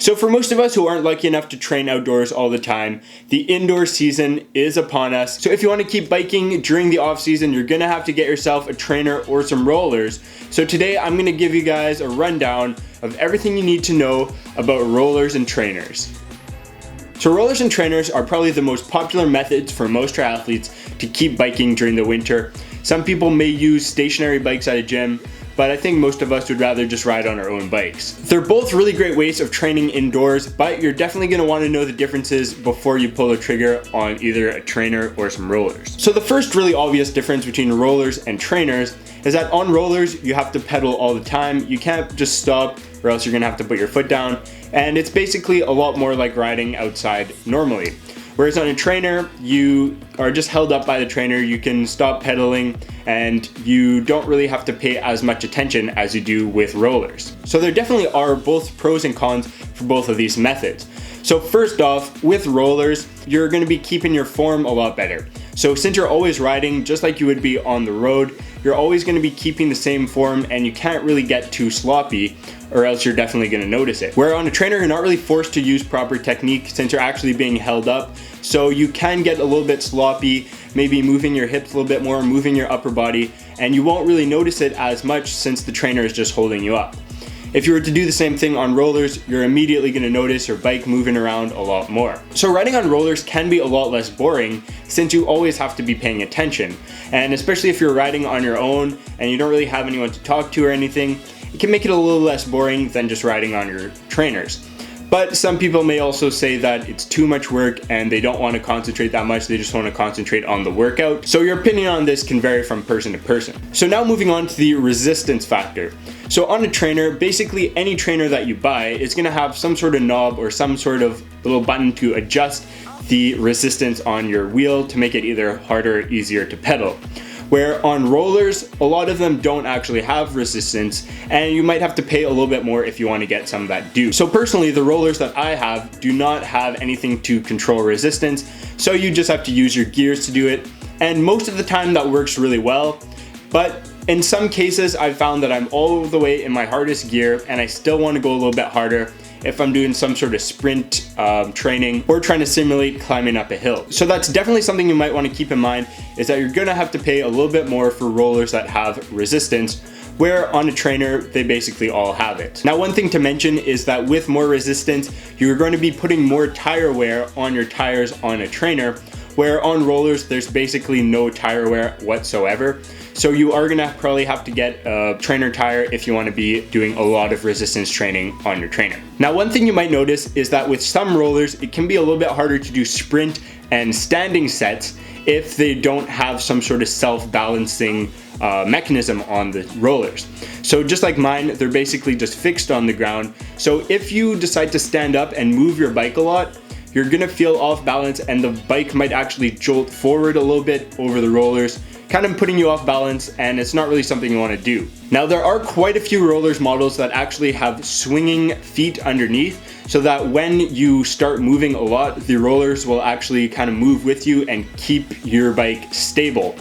So for most of us who aren't lucky enough to train outdoors all the time, the indoor season is upon us. So if you want to keep biking during the off season, you're gonna have to get yourself a trainer or some rollers. So today I'm gonna give you guys a rundown of everything you need to know about rollers and trainers. So rollers and trainers are probably the most popular methods for most triathletes to keep biking during the winter. Some people may use stationary bikes at a gym, but I think most of us would rather just ride on our own bikes. They're both really great ways of training indoors, but you're definitely gonna wanna know the differences before you pull the trigger on either a trainer or some rollers. So the first really obvious difference between rollers and trainers is that on rollers, you have to pedal all the time. You can't just stop or else you're gonna have to put your foot down. And it's basically a lot more like riding outside normally. Whereas on a trainer, you are just held up by the trainer, you can stop pedaling, and you don't really have to pay as much attention as you do with rollers. So there definitely are both pros and cons for both of these methods. So first off, with rollers, you're gonna be keeping your form a lot better. So since you're always riding, just like you would be on the road, you're always gonna be keeping the same form and you can't really get too sloppy, or else you're definitely gonna notice it. Where on a trainer, you're not really forced to use proper technique since you're actually being held up. So you can get a little bit sloppy, maybe moving your hips a little bit more, moving your upper body, and you won't really notice it as much since the trainer is just holding you up. If you were to do the same thing on rollers, you're immediately gonna notice your bike moving around a lot more. So riding on rollers can be a lot less boring since you always have to be paying attention. And especially if you're riding on your own and you don't really have anyone to talk to or anything, it can make it a little less boring than just riding on your trainers. But some people may also say that it's too much work and they don't want to concentrate that much, they just want to concentrate on the workout. So your opinion on this can vary from person to person. So now moving on to the resistance factor. So on a trainer, basically any trainer that you buy is going to have some sort of knob or some sort of little button to adjust the resistance on your wheel to make it either harder or easier to pedal. Where on rollers, a lot of them don't actually have resistance, and you might have to pay a little bit more if you want to get some that do. So personally, the rollers that I have do not have anything to control resistance, so you just have to use your gears to do it, and most of the time that works really well. But in some cases, I've found that I'm all the way in my hardest gear, and I still want to go a little bit harder if I'm doing some sort of sprint training or trying to simulate climbing up a hill. So that's definitely something you might want to keep in mind, is that you're gonna have to pay a little bit more for rollers that have resistance, where on a trainer, they basically all have it. Now, one thing to mention is that with more resistance, you're going to be putting more tire wear on your tires on a trainer, where on rollers, there's basically no tire wear whatsoever. So you are gonna probably have to get a trainer tire if you wanna be doing a lot of resistance training on your trainer. Now, one thing you might notice is that with some rollers, it can be a little bit harder to do sprint and standing sets if they don't have some sort of self-balancing mechanism on the rollers. So just like mine, they're basically just fixed on the ground. So if you decide to stand up and move your bike a lot, you're gonna feel off balance and the bike might actually jolt forward a little bit over the rollers, kind of putting you off balance, and it's not really something you want to do. Now, there are quite a few rollers models that actually have swinging feet underneath, so that when you start moving a lot, the rollers will actually kind of move with you and keep your bike stable.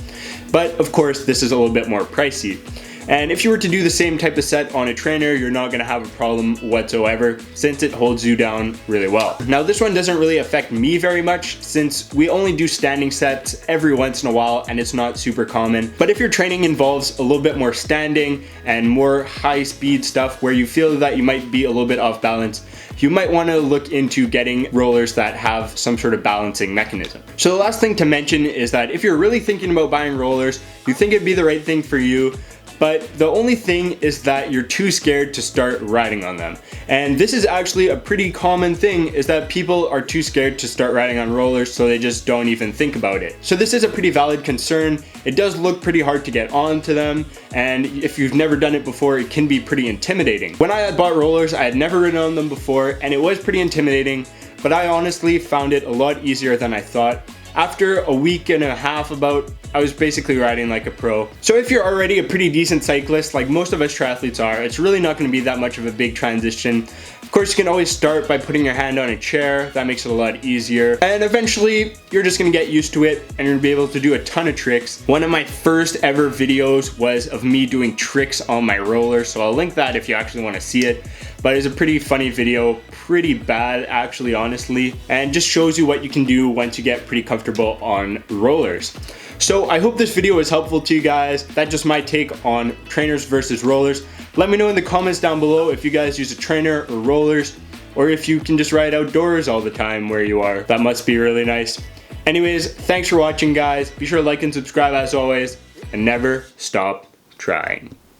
But of course, this is a little bit more pricey. And if you were to do the same type of set on a trainer, you're not gonna have a problem whatsoever since it holds you down really well. Now, this one doesn't really affect me very much since we only do standing sets every once in a while and it's not super common. But if your training involves a little bit more standing and more high speed stuff where you feel that you might be a little bit off balance, you might want to look into getting rollers that have some sort of balancing mechanism. So the last thing to mention is that if you're really thinking about buying rollers, you think it'd be the right thing for you, but the only thing is that you're too scared to start riding on them. And this is actually a pretty common thing, is that people are too scared to start riding on rollers, so they just don't even think about it. So this is a pretty valid concern. It does look pretty hard to get onto them, and if you've never done it before, it can be pretty intimidating. When I had bought rollers, I had never ridden on them before, and it was pretty intimidating, but I honestly found it a lot easier than I thought. After a week and a half about, I was basically riding like a pro. So if you're already a pretty decent cyclist, like most of us triathletes are, it's really not gonna be that much of a big transition. Of course, you can always start by putting your hand on a chair. That makes it a lot easier. And eventually, you're just gonna get used to it and you're gonna be able to do a ton of tricks. One of my first ever videos was of me doing tricks on my roller, so I'll link that if you actually wanna see it. but it's a pretty funny video, pretty bad actually, honestly, and just shows you what you can do once you get pretty comfortable on rollers. So I hope this video was helpful to you guys. That's just my take on trainers versus rollers. Let me know in the comments down below if you guys use a trainer or rollers, or if you can just ride outdoors all the time where you are. That must be really nice. Anyways, thanks for watching, guys. Be sure to like and subscribe as always, and never stop trying.